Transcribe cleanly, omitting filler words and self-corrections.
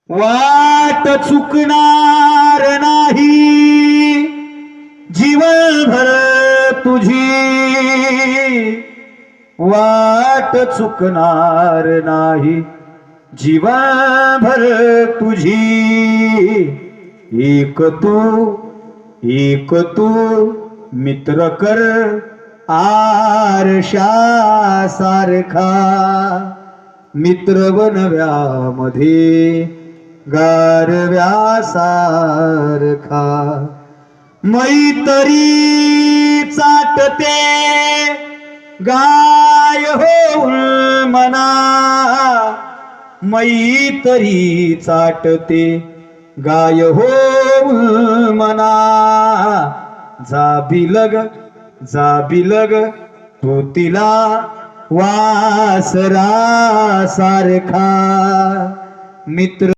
वाट चुकणार नाही जीवनभर तुझी, वाट चुकणार नाही जीवनभर तुझी। एक तू मित्र कर आरशा सारखा, मित्र बनव्यामध्ये गारव्या सारखा। मैत्री चाटते गाय होऊन मना, मैत्री चाटते गाय होऊन मना। जा बिलग तू तिला वासरा सारखा, मित्र